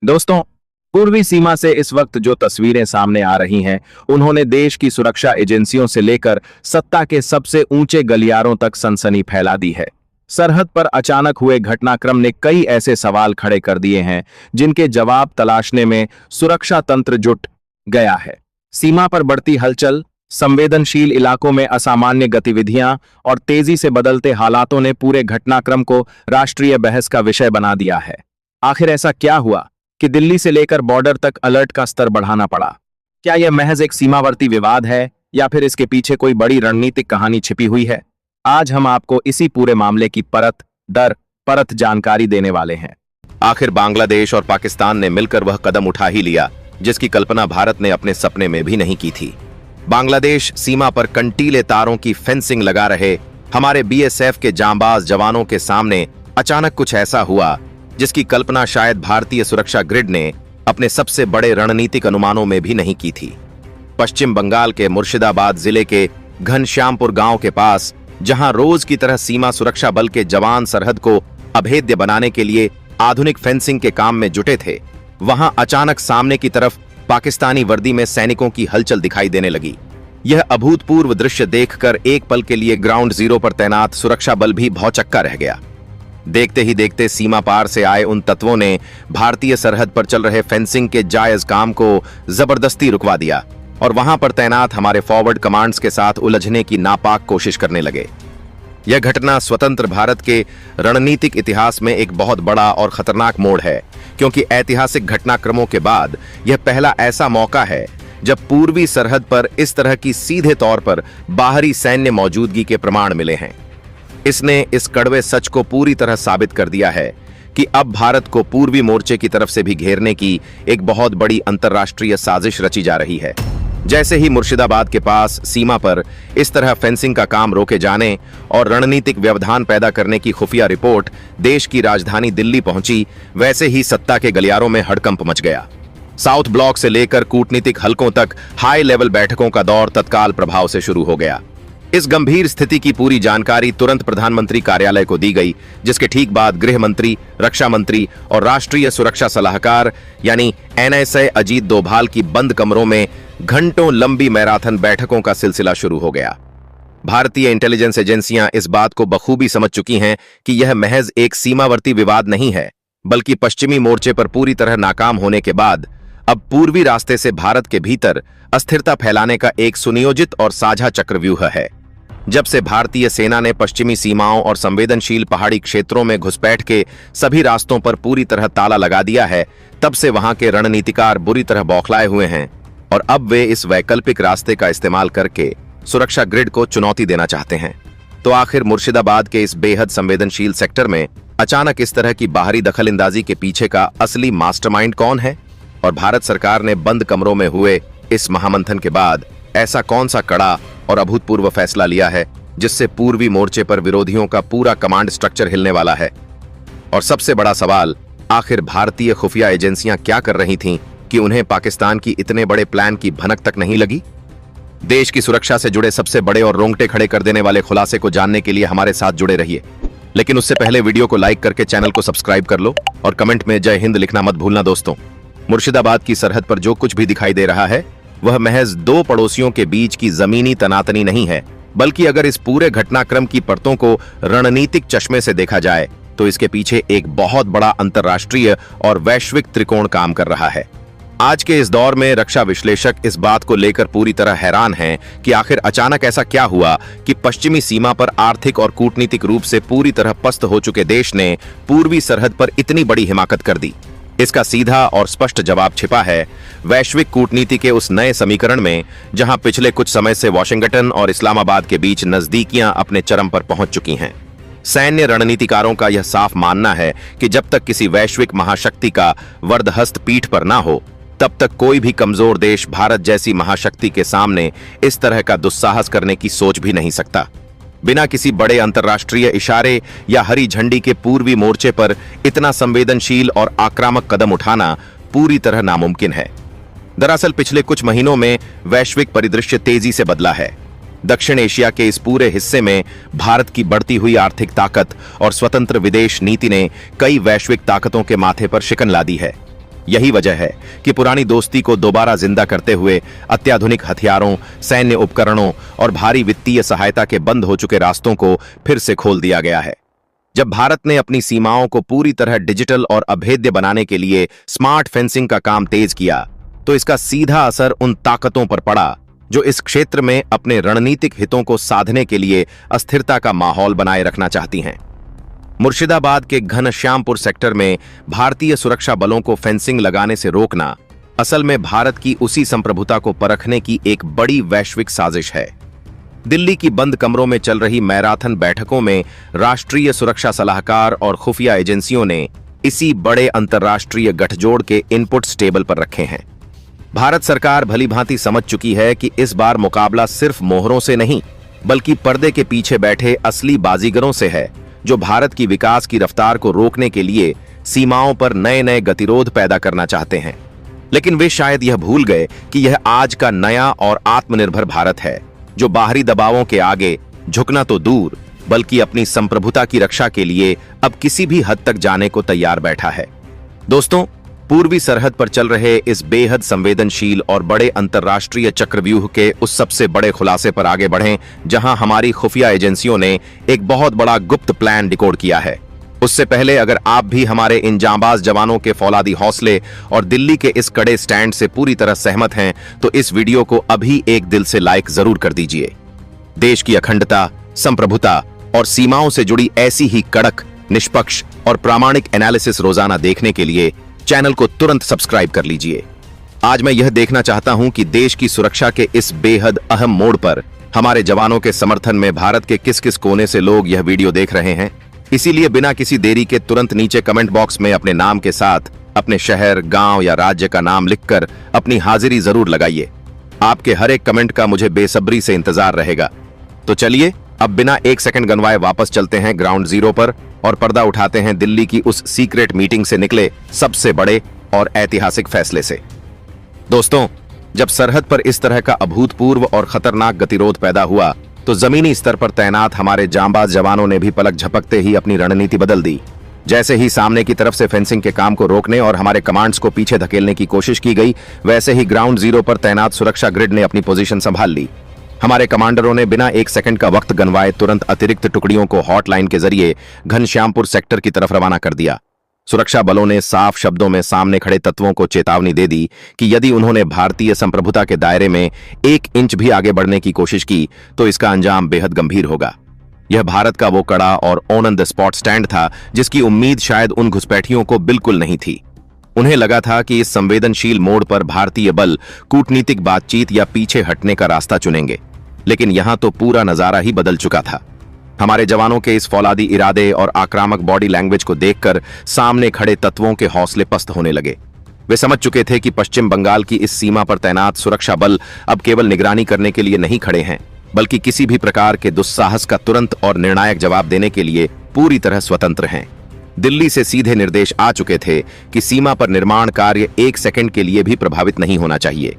दोस्तों, पूर्वी सीमा से इस वक्त जो तस्वीरें सामने आ रही हैं, उन्होंने देश की सुरक्षा एजेंसियों से लेकर सत्ता के सबसे ऊंचे गलियारों तक सनसनी फैला दी है। सरहद पर अचानक हुए घटनाक्रम ने कई ऐसे सवाल खड़े कर दिए हैं जिनके जवाब तलाशने में सुरक्षा तंत्र जुट गया है। सीमा पर बढ़ती हलचल, संवेदनशील इलाकों में असामान्य गतिविधियां और तेजी से बदलते हालातों ने पूरे घटनाक्रम को राष्ट्रीय बहस का विषय बना दिया है। आखिर ऐसा क्या हुआ कि दिल्ली से लेकर बॉर्डर तक अलर्ट का स्तर बढ़ाना पड़ा? क्या यह महज एक सीमावर्ती विवाद है या फिर इसके पीछे कोई बड़ी रणनीतिक कहानी छिपी हुई है? आज हम आपको इसी पूरे मामले की परत दर परत जानकारी देने वाले हैं। आखिर बांग्लादेश और पाकिस्तान ने मिलकर वह कदम उठा ही लिया जिसकी कल्पना भारत ने अपने सपने में भी नहीं की थी। बांग्लादेश सीमा पर कंटीले तारों की फेंसिंग लगा रहे हमारे बीएसएफ के जांबाज जवानों के सामने अचानक कुछ ऐसा हुआ जिसकी कल्पना शायद भारतीय सुरक्षा ग्रिड ने अपने सबसे बड़े रणनीतिक अनुमानों में भी नहीं की थी। पश्चिम बंगाल के मुर्शिदाबाद जिले के घनश्यामपुर गांव के पास, जहां रोज की तरह सीमा सुरक्षा बल के जवान सरहद को अभेद्य बनाने के लिए आधुनिक फेंसिंग के काम में जुटे थे, वहां अचानक सामने की तरफ पाकिस्तानी वर्दी में सैनिकों की हलचल दिखाई देने लगी। यह अभूतपूर्व दृश्य देखकर एक पल के लिए ग्राउंड जीरो पर तैनात सुरक्षा बल भी भौचक्का रह गया। देखते ही देखते सीमा पार से आए उन तत्वों ने भारतीय सरहद पर चल रहे फेंसिंग के जायज काम को जबरदस्ती रुकवा दिया और वहां पर तैनात हमारे फॉरवर्ड कमांड्स के साथ उलझने की नापाक कोशिश करने लगे। यह घटना स्वतंत्र भारत के रणनीतिक इतिहास में एक बहुत बड़ा और खतरनाक मोड़ है, क्योंकि ऐतिहासिक घटनाक्रमों के बाद यह पहला ऐसा मौका है जब पूर्वी सरहद पर इस तरह की सीधे तौर पर बाहरी सैन्य मौजूदगी के प्रमाण मिले हैं। इसने इस कड़वे सच को पूरी तरह साबित कर दिया है कि अब भारत को पूर्वी मोर्चे की तरफ से भी घेरने की एक बहुत बड़ी अंतर्राष्ट्रीय साजिश रची जा रही है। जैसे ही मुर्शिदाबाद के पास सीमा पर इस तरह फेंसिंग का काम रोके जाने और रणनीतिक व्यवधान पैदा करने की खुफिया रिपोर्ट देश की राजधानी दिल्ली पहुंची, वैसे ही सत्ता के गलियारों में हड़कंप मच गया। साउथ ब्लॉक से लेकर कूटनीतिक हलकों तक हाई लेवल बैठकों का दौर तत्काल प्रभाव से शुरू हो गया। इस गंभीर स्थिति की पूरी जानकारी तुरंत प्रधानमंत्री कार्यालय को दी गई, जिसके ठीक बाद गृह मंत्री, रक्षा मंत्री और राष्ट्रीय सुरक्षा सलाहकार यानी एनएसए अजीत डोभाल की बंद कमरों में घंटों लंबी मैराथन बैठकों का सिलसिला शुरू हो गया। भारतीय इंटेलिजेंस एजेंसियां इस बात को बखूबी समझ चुकी हैं कि यह महज एक सीमावर्ती विवाद नहीं है, बल्कि पश्चिमी मोर्चे पर पूरी तरह नाकाम होने के बाद अब पूर्वी रास्ते से भारत के भीतर अस्थिरता फैलाने का एक सुनियोजित और साझा चक्रव्यूह है। जब से भारतीय सेना ने पश्चिमी सीमाओं और संवेदनशील पहाड़ी क्षेत्रों में घुसपैठ के सभी रास्तों पर पूरी तरह ताला लगा दिया है, तब से वहां के रणनीतिकार बुरी तरह बौखलाए हुए हैं और अब वे इस वैकल्पिक रास्ते का इस्तेमाल करके सुरक्षा ग्रिड को चुनौती देना चाहते हैं। तो आखिर मुर्शिदाबाद के इस बेहद संवेदनशील सेक्टर में अचानक इस तरह की बाहरी दखलंदाजी के पीछे का असली मास्टरमाइंड कौन है? और भारत सरकार ने बंद कमरों में हुए इस महामंथन के बाद ऐसा कौन सा कड़ा और अभूतपूर्व फैसला लिया है जिससे पूर्वी मोर्चे पर विरोधियों का पूरा कमांड स्ट्रक्चर हिलने वाला है? और सबसे बड़ा सवाल, आखिर भारतीय खुफिया एजेंसियां क्या कर रही थीं कि उन्हें पाकिस्तान की इतने बड़े प्लान की भनक तक नहीं लगी? देश की सुरक्षा से जुड़े सबसे बड़े और रोंगटे खड़े कर देने वाले खुलासे को जानने के लिए हमारे साथ जुड़े रहिए। लेकिन उससे पहले वीडियो को लाइक करके चैनल को सब्सक्राइब कर लो और कमेंट में जय हिंद लिखना मत भूलना। दोस्तों, मुर्शिदाबाद की सरहद पर जो कुछ भी दिखाई दे रहा है वह महज दो पड़ोसियों के बीच की जमीनी तनातनी नहीं है, बल्कि अगर इस पूरे घटनाक्रम की परतों को रणनीतिक चश्मे से देखा जाए तो इसके पीछे एक बहुत बड़ा अंतर्राष्ट्रीय और वैश्विक त्रिकोण काम कर रहा है। आज के इस दौर में रक्षा विश्लेषक इस बात को लेकर पूरी तरह हैरान हैं कि आखिर अचानक ऐसा क्या हुआ कि पश्चिमी सीमा पर आर्थिक और कूटनीतिक रूप से पूरी तरह पस्त हो चुके देश ने पूर्वी सरहद पर इतनी बड़ी हिमाकत कर दी। इसका सीधा और स्पष्ट जवाब छिपा है वैश्विक कूटनीति के उस नए समीकरण में, जहां पिछले कुछ समय से वॉशिंगटन और इस्लामाबाद के बीच नजदीकियां अपने चरम पर पहुंच चुकी हैं। सैन्य रणनीतिकारों का यह साफ मानना है कि जब तक किसी वैश्विक महाशक्ति का वरदहस्त पीठ पर ना हो, तब तक कोई भी कमजोर देश भारत जैसी महाशक्ति के सामने इस तरह का दुस्साहस करने की सोच भी नहीं सकता। बिना किसी बड़े अंतर्राष्ट्रीय इशारे या हरी झंडी के पूर्वी मोर्चे पर इतना संवेदनशील और आक्रामक कदम उठाना पूरी तरह नामुमकिन है। दरअसल पिछले कुछ महीनों में वैश्विक परिदृश्य तेजी से बदला है। दक्षिण एशिया के इस पूरे हिस्से में भारत की बढ़ती हुई आर्थिक ताकत और स्वतंत्र विदेश नीति ने कई वैश्विक ताकतों के माथे पर शिकन ला दी है। यही वजह है कि पुरानी दोस्ती को दोबारा जिंदा करते हुए अत्याधुनिक हथियारों, सैन्य उपकरणों और भारी वित्तीय सहायता के बंद हो चुके रास्तों को फिर से खोल दिया गया है। जब भारत ने अपनी सीमाओं को पूरी तरह डिजिटल और अभेद्य बनाने के लिए स्मार्ट फेंसिंग का काम तेज किया, तो इसका सीधा असर उन ताकतों पर पड़ा जो इस क्षेत्र में अपने रणनीतिक हितों को साधने के लिए अस्थिरता का माहौल बनाए रखना चाहती हैं। मुर्शिदाबाद के घनश्यामपुर सेक्टर में भारतीय सुरक्षा बलों को फेंसिंग लगाने से रोकना असल में भारत की उसी संप्रभुता को परखने की एक बड़ी वैश्विक साजिश है। दिल्ली की बंद कमरों में चल रही मैराथन बैठकों में राष्ट्रीय सुरक्षा सलाहकार और खुफिया एजेंसियों ने इसी बड़े अंतर्राष्ट्रीय गठजोड़ के इनपुट्स टेबल पर रखे हैं। भारत सरकार भलीभांति समझ चुकी है कि इस बार मुकाबला सिर्फ मोहरों से नहीं, बल्कि पर्दे के पीछे बैठे असली बाजीगरों से है, जो भारत की विकास की रफ्तार को रोकने के लिए सीमाओं पर नए नए गतिरोध पैदा करना चाहते हैं। लेकिन वे शायद यह भूल गए कि यह आज का नया और आत्मनिर्भर भारत है, जो बाहरी दबावों के आगे झुकना तो दूर, बल्कि अपनी संप्रभुता की रक्षा के लिए अब किसी भी हद तक जाने को तैयार बैठा है। दोस्तों, पूर्वी सरहद पर चल रहे इस बेहद संवेदनशील और बड़े अंतर्राष्ट्रीय चक्रव्यूह के उस सबसे बड़े खुलासे पर आगे बढ़ें, जहां हमारी खुफिया एजेंसियों ने एक बहुत बड़ा गुप्त प्लान डिकोड किया है। उससे पहले अगर आप भी हमारे इन जांबाज जवानों के फौलादी हौसले और दिल्ली के इस कड़े स्टैंड से पूरी तरह सहमत हैं, तो इस वीडियो को अभी एक दिल से लाइक जरूर कर दीजिए। देश की अखंडता, संप्रभुता और सीमाओं से जुड़ी ऐसी ही कड़क, निष्पक्ष और प्रामाणिक एनालिसिस रोजाना देखने के लिए चैनल को तुरंत सब्सक्राइब कर लीजिए। आज मैं यह देखना चाहता हूं कि देश की सुरक्षा के इस बेहद अहम मोड़ पर हमारे जवानों के समर्थन में भारत के किस किस कोने से लोग यह वीडियो देख रहे हैं। इसीलिए बिना किसी देरी के तुरंत नीचे कमेंट बॉक्स में अपने नाम के साथ अपने शहर, गांव या राज्य का नाम लिखकर अपनी हाजिरी जरूर लगाइए। आपके हर एक कमेंट का मुझे बेसब्री से इंतजार रहेगा। तो चलिए अब बिना एक सेकंड गंवाए वापस चलते हैं ग्राउंड जीरो पर और पर्दा उठाते हैं दिल्ली की उस सीक्रेट मीटिंग से निकले सबसे बड़े और ऐतिहासिक फैसले से। दोस्तों, जब सरहद पर इस तरह का अभूतपूर्व और खतरनाक गतिरोध पैदा हुआ, तो जमीनी स्तर पर तैनात हमारे जांबाज जवानों ने भी पलक झपकते ही अपनी रणनीति बदल दी। जैसे ही सामने की तरफ से फेंसिंग के काम को रोकने और हमारे कमांड्स को पीछे धकेलने की कोशिश की गई, वैसे ही ग्राउंड जीरो पर तैनात सुरक्षा ग्रिड ने अपनी पोजीशन संभाल ली। हमारे कमांडरों ने बिना एक सेकंड का वक्त गंवाए तुरंत अतिरिक्त टुकड़ियों को हॉटलाइन के जरिए घनश्यामपुर सेक्टर की तरफ रवाना कर दिया। सुरक्षा बलों ने साफ शब्दों में सामने खड़े तत्वों को चेतावनी दे दी कि यदि उन्होंने भारतीय संप्रभुता के दायरे में 1 इंच भी आगे बढ़ने की कोशिश की, तो इसका अंजाम बेहद गंभीर होगा। यह भारत का वो कड़ा और ऑन द स्पॉट स्टैंड था जिसकी उम्मीद शायद उन घुसपैठियों को बिल्कुल नहीं थी। उन्हें लगा था कि इस संवेदनशील मोड़ पर भारतीय बल कूटनीतिक बातचीत या पीछे हटने का रास्ता चुनेंगे, लेकिन यहां तो पूरा नजारा ही बदल चुका था। हमारे जवानों के इस फौलादी इरादे और आक्रामक बॉडी लैंग्वेज को देखकर सामने खड़े तत्वों के हौसले पस्त होने लगे। वे समझ चुके थे कि पश्चिम बंगाल की इस सीमा पर तैनात सुरक्षा बल अब केवल निगरानी करने के लिए नहीं खड़े हैं, बल्कि किसी भी प्रकार के दुस्साहस का तुरंत और निर्णायक जवाब देने के लिए पूरी तरह स्वतंत्र हैं। दिल्ली से सीधे निर्देश आ चुके थे कि सीमा पर निर्माण कार्य 1 सेकंड के लिए भी प्रभावित नहीं होना चाहिए।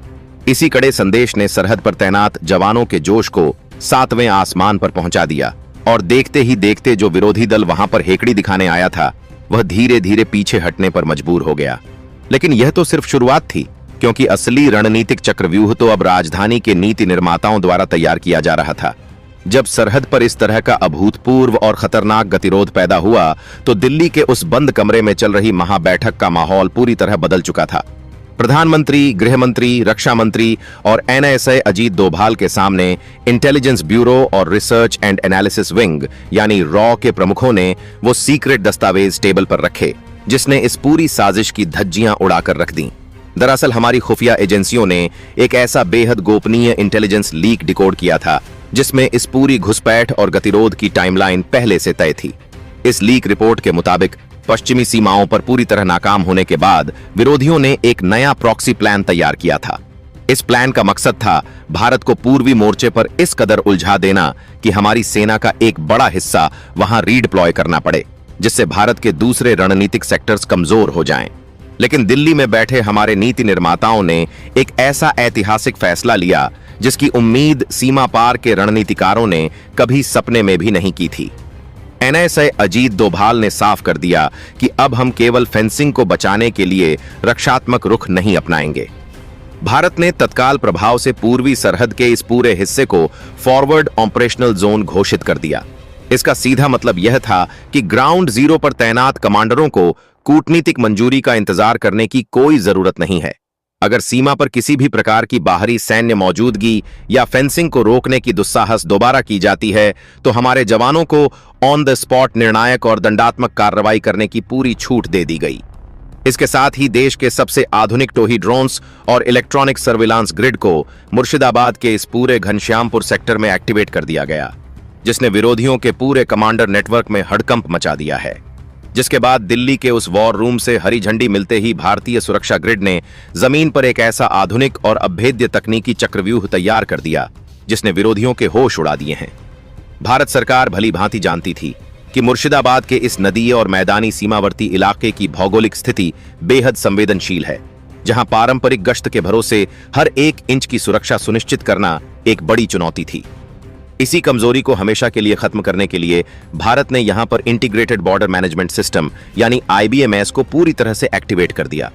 इसी कड़े संदेश ने सरहद पर तैनात जवानों के जोश को 7वें आसमान पर पहुंचा दिया और देखते ही देखते जो विरोधी दल वहां पर हेकड़ी दिखाने आया था, वह धीरे धीरे पीछे हटने पर मजबूर हो गया। लेकिन यह तो सिर्फ शुरुआत थी, क्योंकि असली रणनीतिक चक्रव्यूह तो अब राजधानी के नीति निर्माताओं द्वारा तैयार किया जा रहा था। जब सरहद पर इस तरह का अभूतपूर्व और खतरनाक गतिरोध पैदा हुआ, तो दिल्ली के उस बंद कमरे में चल रही महाबैठक का माहौल पूरी तरह बदल चुका था। प्रधानमंत्री, गृह मंत्री, रक्षा मंत्री और एनएसए अजीत डोभाल के सामने इंटेलिजेंस ब्यूरो और रिसर्च एंड एनालिसिस विंग यानी रॉ के प्रमुखों ने वो सीक्रेट दस्तावेज टेबल पर रखे, जिसने इस पूरी साजिश की धज्जियां उड़ाकर रख दी। दरअसल हमारी खुफिया एजेंसियों ने एक ऐसा बेहद गोपनीय इंटेलिजेंस लीक डिकोड किया था, जिसमें इस पूरी घुसपैठ और गतिरोध की टाइमलाइन पहले से तय थी। इस लीक रिपोर्ट के मुताबिक पश्चिमी सीमाओं पर पूरी तरह नाकाम होने के बाद विरोधियों ने एक नया प्रॉक्सी प्लान तैयार किया था। इस प्लान का मकसद था भारत को पूर्वी मोर्चे पर इस कदर उलझा देना कि हमारी सेना का एक बड़ा हिस्सा वहां रीडिप्लॉय करना पड़े, जिससे भारत के दूसरे रणनीतिक सेक्टर्स कमजोर हो जाएं। लेकिन दिल्ली में बैठे हमारे नीति निर्माताओं ने एक ऐसा ऐतिहासिक फैसला लिया जिसकी उम्मीद सीमा पार के रणनीतिकारों ने कभी सपने में भी नहीं की थी। एनएसए अजीत डोभाल ने साफ कर दिया कि अब हम केवल फेंसिंग को बचाने के लिए रक्षात्मक रुख नहीं अपनाएंगे। भारत ने तत्काल प्रभाव से पूर्वी सरहद के इस पूरे हिस्से को फॉरवर्ड ऑपरेशनल जोन घोषित कर दिया। इसका सीधा मतलब यह था कि ग्राउंड जीरो पर तैनात कमांडरों को कूटनीतिक मंजूरी का इंतजार करने की कोई जरूरत नहीं है। अगर सीमा पर किसी भी प्रकार की बाहरी सैन्य मौजूदगी या फेंसिंग को रोकने की दुस्साहस दोबारा की जाती है तो हमारे जवानों को ऑन द स्पॉट निर्णायक और दंडात्मक कार्रवाई करने की पूरी छूट दे दी गई। इसके साथ ही देश के सबसे आधुनिक टोही ड्रोन्स और इलेक्ट्रॉनिक सर्विलांस ग्रिड को मुर्शिदाबाद के इस पूरे घनश्यामपुर सेक्टर में एक्टिवेट कर दिया गया, जिसने विरोधियों के पूरे कमांडर नेटवर्क में हड़कंप मचा दिया है। जिसके बाद दिल्ली के उस वॉर रूम से हरी झंडी मिलते ही भारतीय सुरक्षा ग्रिड ने जमीन पर एक ऐसा आधुनिक और अभेद्य तकनीकी चक्रव्यूह तैयार कर दिया जिसने विरोधियों के होश उड़ा दिए हैं। भारत सरकार भली भांति जानती थी कि मुर्शिदाबाद के इस नदीय और मैदानी सीमावर्ती इलाके की भौगोलिक स्थिति बेहद संवेदनशील है, जहां पारंपरिक गश्त के भरोसे हर एक इंच की सुरक्षा सुनिश्चित करना एक बड़ी चुनौती थी। इसी कमजोरी को हमेशा के लिए खत्म करने के लिए भारत ने यहां पर इंटीग्रेटेड बॉर्डर मैनेजमेंट सिस्टम यानी आईबीएमएस को पूरी तरह से एक्टिवेट कर दिया।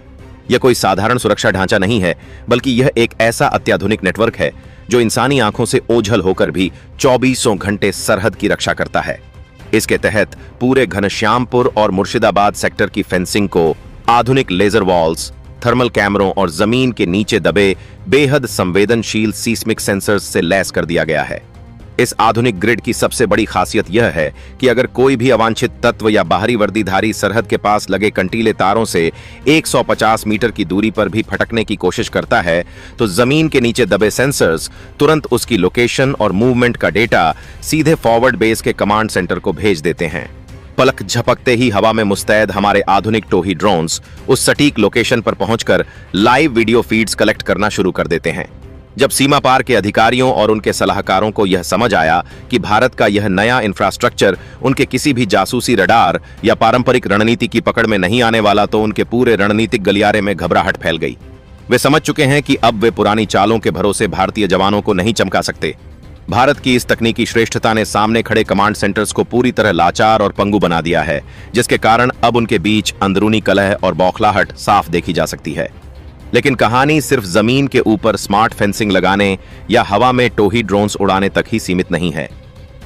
यह कोई साधारण सुरक्षा ढांचा नहीं है, बल्कि यह एक ऐसा अत्याधुनिक नेटवर्क है जो इंसानी आंखों से ओझल होकर भी 24 घंटे सरहद की रक्षा करता है। इसके तहत पूरे घनश्यामपुर और मुर्शिदाबाद सेक्टर की फेंसिंग को आधुनिक लेजर वॉल्स, थर्मल कैमरों और जमीन के नीचे दबे बेहद संवेदनशील सीस्मिक सेंसर्स से लैस कर दिया गया है। इस आधुनिक ग्रिड की सबसे बड़ी खासियत यह है कि अगर कोई भी अवांछित तत्व या बाहरी वर्दीधारी सरहद के पास लगे कंटीले तारों से 150 मीटर की दूरी पर भी फटकने की कोशिश करता है तो जमीन के नीचे दबे सेंसर्स तुरंत उसकी लोकेशन और मूवमेंट का डेटा सीधे फॉरवर्ड बेस के कमांड सेंटर को भेज देते हैं। पलक झपकते ही हवा में मुस्तैद हमारे आधुनिक टोही ड्रोन्स उस सटीक लोकेशन पर पहुंचकर लाइव वीडियो फीड्स कलेक्ट करना शुरू कर देते हैं। जब सीमा पार के अधिकारियों और उनके सलाहकारों को यह समझ आया कि भारत का यह नया इंफ्रास्ट्रक्चर उनके किसी भी जासूसी रडार या पारंपरिक रणनीति की पकड़ में नहीं आने वाला, तो उनके पूरे रणनीतिक गलियारे में घबराहट फैल गई। वे समझ चुके हैं कि अब वे पुरानी चालों के भरोसे भारतीय जवानों को नहीं चमका सकते। भारत की इस तकनीकी श्रेष्ठता ने सामने खड़े कमांड सेंटर्स को पूरी तरह लाचार और पंगु बना दिया है, जिसके कारण अब उनके बीच अंदरूनी कलह और बौखलाहट साफ देखी जा सकती है। लेकिन कहानी सिर्फ जमीन के ऊपर स्मार्ट फेंसिंग लगाने या हवा में टोही ड्रोन्स उड़ाने तक ही सीमित नहीं है।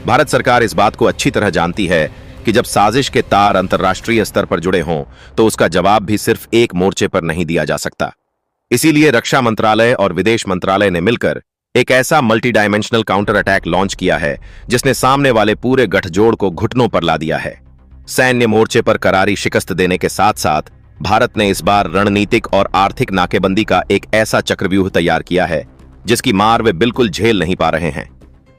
भारत सरकार इस बात को अच्छी तरह जानती है कि जब साजिश के तार अंतर्राष्ट्रीय स्तर पर जुड़े हों तो उसका जवाब भी सिर्फ एक मोर्चे पर नहीं दिया जा सकता। इसीलिए रक्षा मंत्रालय और विदेश मंत्रालय ने मिलकर एक ऐसा multi dimensional counter attack launch किया है जिसने सामने वाले पूरे गठजोड़ को घुटनों पर ला दिया है। सैन्य मोर्चे पर करारी शिकस्त देने के साथ साथ भारत ने इस बार रणनीतिक और आर्थिक नाकेबंदी का एक ऐसा चक्रव्यूह तैयार किया है जिसकी मार वे बिल्कुल झेल नहीं पा रहे हैं।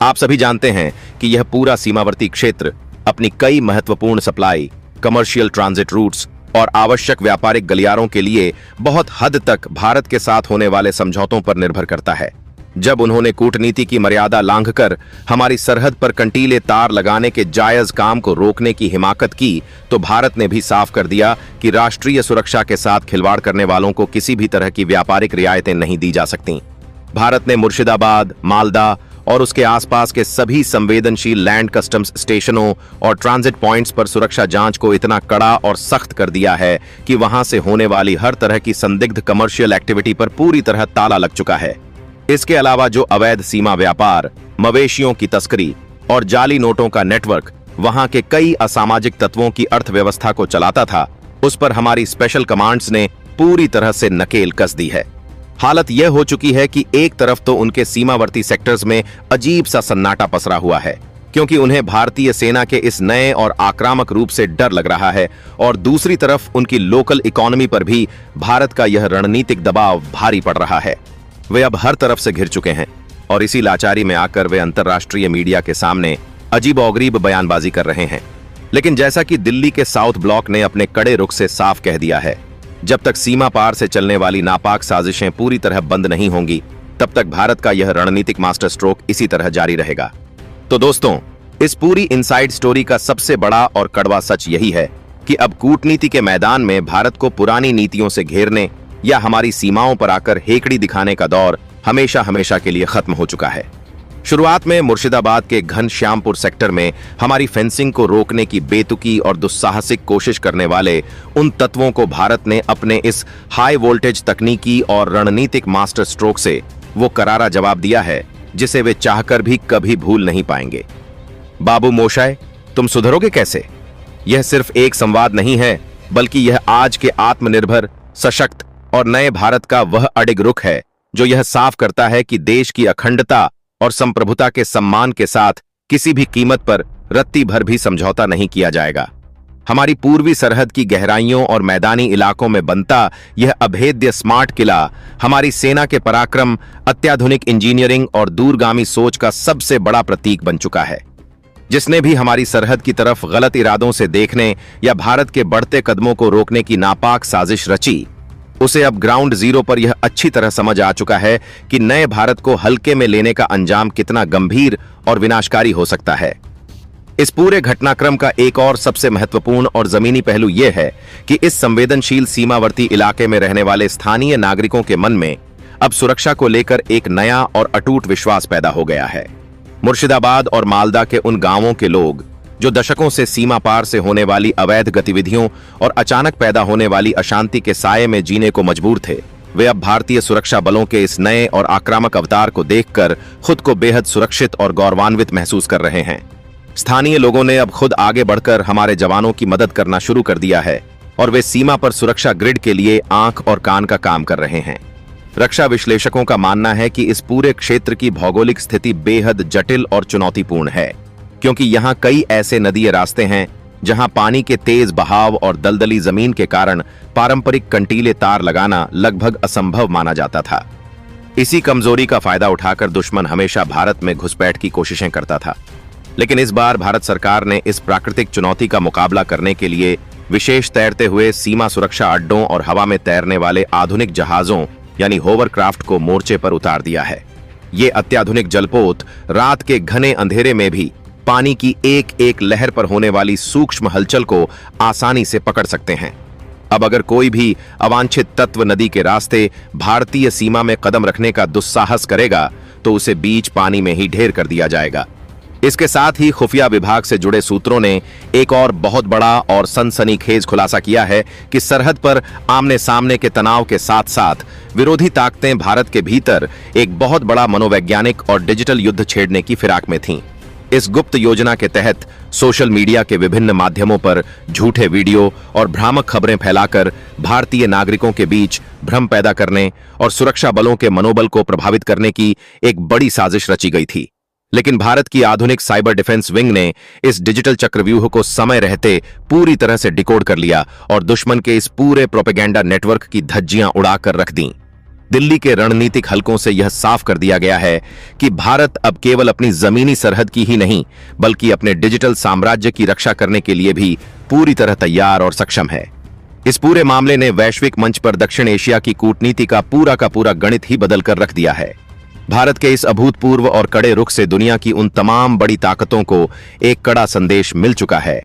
आप सभी जानते हैं कि यह पूरा सीमावर्ती क्षेत्र अपनी कई महत्वपूर्ण सप्लाई, कमर्शियल ट्रांजिट रूट्स और आवश्यक व्यापारिक गलियारों के लिए बहुत हद तक भारत के साथ होने वाले समझौतों पर निर्भर करता है। जब उन्होंने कूटनीति की मर्यादा लांघकर हमारी सरहद पर कंटीले तार लगाने के जायज काम को रोकने की हिमाकत की, तो भारत ने भी साफ कर दिया कि राष्ट्रीय सुरक्षा के साथ खिलवाड़ करने वालों को किसी भी तरह की व्यापारिक रियायतें नहीं दी जा सकती। भारत ने मुर्शिदाबाद, मालदा और उसके आसपास के सभी संवेदनशील लैंड कस्टम्स स्टेशनों और ट्रांजिट पॉइंट्स पर सुरक्षा जांच को इतना कड़ा और सख्त कर दिया है कि वहां से होने वाली हर तरह की संदिग्ध कमर्शियल एक्टिविटी पर पूरी तरह ताला लग चुका है। इसके अलावा जो अवैध सीमा व्यापार, मवेशियों की तस्करी और जाली नोटों का नेटवर्क वहां के कई असामाजिक तत्वों की अर्थव्यवस्था को चलाता था, उस पर हमारी स्पेशल कमांड्स ने पूरी तरह से नकेल कस दी है। हालत यह हो चुकी है कि एक तरफ तो उनके सीमावर्ती सेक्टर्स में अजीब सा सन्नाटा पसरा हुआ है क्योंकि उन्हें भारतीय सेना के इस नए और आक्रामक रूप से डर लग रहा है, और दूसरी तरफ उनकी लोकल इकोनॉमी पर भी भारत का यह रणनीतिक दबाव भारी पड़ रहा है। वे अब हर तरफ से घिर चुके हैं और इसी लाचारी में आकर वे अंतर्राष्ट्रीय मीडिया के सामने अजीबोगरीब बयानबाजी कर रहे हैं। लेकिन जैसा कि दिल्ली के साउथ ब्लॉक ने अपने कड़े रुख से साफ कह दिया है, जब तक सीमा पार से चलने वाली नापाक साजिशें पूरी तरह बंद नहीं होंगी, तब तक भारत का यह रणनीतिक मास्टर स्ट्रोक इसी तरह जारी रहेगा। तो दोस्तों, इस पूरी इनसाइड स्टोरी का सबसे बड़ा और कड़वा सच यही है कि अब कूटनीति के मैदान में भारत को पुरानी नीतियों से घेरने या हमारी सीमाओं पर आकर हेकड़ी दिखाने का दौर हमेशा हमेशा के लिए खत्म हो चुका है। शुरुआत में मुर्शिदाबाद के घनश्यामपुर सेक्टर में हमारी फेंसिंग को रोकने की बेतुकी और दुस्साहसिक कोशिश करने वाले उन तत्वों को भारत ने अपने इस हाई वोल्टेज तकनीकी और रणनीतिक मास्टर स्ट्रोक से वो करारा जवाब दिया है जिसे वे चाहकर भी कभी भूल नहीं पाएंगे। बाबू मोशाय, तुम सुधरोगे कैसे? यह सिर्फ एक संवाद नहीं है, बल्कि यह आज के आत्मनिर्भर, सशक्त और नए भारत का वह अडिग रुख है जो यह साफ करता है कि देश की अखंडता और संप्रभुता के सम्मान के साथ किसी भी कीमत पर रत्ती भर भी समझौता नहीं किया जाएगा। हमारी पूर्वी सरहद की गहराइयों और मैदानी इलाकों में बनता यह अभेद्य स्मार्ट किला हमारी सेना के पराक्रम, अत्याधुनिक इंजीनियरिंग और दूरगामी सोच का सबसे बड़ा प्रतीक बन चुका है। जिसने भी हमारी सरहद की तरफ गलत इरादों से देखने या भारत के बढ़ते कदमों को रोकने की नापाक साजिश रची, उसे अब ग्राउंड जीरो पर यह अच्छी तरह समझ आ चुका है कि नए भारत को हल्के में लेने का अंजाम कितना गंभीर और विनाशकारी हो सकता है। इस पूरे घटनाक्रम का एक और सबसे महत्वपूर्ण और जमीनी पहलू यह है कि इस संवेदनशील सीमावर्ती इलाके में रहने वाले स्थानीय नागरिकों के मन में अब सुरक्षा को लेकर एक नया और अटूट विश्वास पैदा हो गया है। मुर्शिदाबाद और मालदा के उन गांवों के लोग जो दशकों से सीमा पार से होने वाली अवैध गतिविधियों और अचानक पैदा होने वाली अशांति के साये में जीने को मजबूर थे, वे अब भारतीय सुरक्षा बलों के इस नए और आक्रामक अवतार को देखकर खुद को बेहद सुरक्षित और गौरवान्वित महसूस कर रहे हैं। स्थानीय लोगों ने अब खुद आगे बढ़कर हमारे जवानों की मदद करना शुरू कर दिया है और वे सीमा पर सुरक्षा ग्रिड के लिए आंख और कान का काम कर रहे हैं। रक्षा विश्लेषकों का मानना है कि इस पूरे क्षेत्र की भौगोलिक स्थिति बेहद जटिल और चुनौतीपूर्ण है, क्योंकि यहाँ कई ऐसे नदीय रास्ते हैं जहाँ पानी के तेज बहाव और दलदली जमीन के कारण पारंपरिक कंटीले तार लगाना लगभग असंभव माना जाता था। इसी कमजोरी का फायदा उठाकर दुश्मन हमेशा भारत में घुसपैठ की कोशिशें करता था, लेकिन इस बार भारत सरकार ने इस प्राकृतिक चुनौती का मुकाबला करने के लिए विशेष तैरते हुए सीमा सुरक्षा अड्डों और हवा में तैरने वाले आधुनिक जहाजों यानी होवरक्राफ्ट को मोर्चे पर उतार दिया है। ये अत्याधुनिक जलपोत रात के घने अंधेरे में भी पानी की एक एक लहर पर होने वाली सूक्ष्म हलचल को आसानी से पकड़ सकते हैं। अब अगर कोई भी अवांछित तत्व नदी के रास्ते भारतीय सीमा में कदम रखने का दुस्साहस करेगा तो उसे बीच पानी में ही ढेर कर दिया जाएगा। इसके साथ ही खुफिया विभाग से जुड़े सूत्रों ने एक और बहुत बड़ा और सनसनीखेज खुलासा किया है कि सरहद पर आमने सामने के तनाव के साथ साथ विरोधी ताकतें भारत के भीतर एक बहुत बड़ा मनोवैज्ञानिक और डिजिटल युद्ध छेड़ने की फिराक में थीं। इस गुप्त योजना के तहत सोशल मीडिया के विभिन्न माध्यमों पर झूठे वीडियो और भ्रामक खबरें फैलाकर भारतीय नागरिकों के बीच भ्रम पैदा करने और सुरक्षा बलों के मनोबल को प्रभावित करने की एक बड़ी साजिश रची गई थी। लेकिन भारत की आधुनिक साइबर डिफेंस विंग ने इस डिजिटल चक्रव्यूह को समय रहते पूरी तरह से डिकोड कर लिया और दुश्मन के इस पूरे प्रोपेगेंडा नेटवर्क की धज्जियां उड़ाकर रख दी। दिल्ली के रणनीतिक हलकों से यह साफ कर दिया गया है कि भारत अब केवल अपनी जमीनी सरहद की ही नहीं, बल्कि अपने डिजिटल साम्राज्य की रक्षा करने के लिए भी पूरी तरह तैयार और सक्षम है। इस पूरे मामले ने वैश्विक मंच पर दक्षिण एशिया की कूटनीति का पूरा गणित ही बदल कर रख दिया है। भारत के इस अभूतपूर्व और कड़े रुख से दुनिया की उन तमाम बड़ी ताकतों को एक कड़ा संदेश मिल चुका है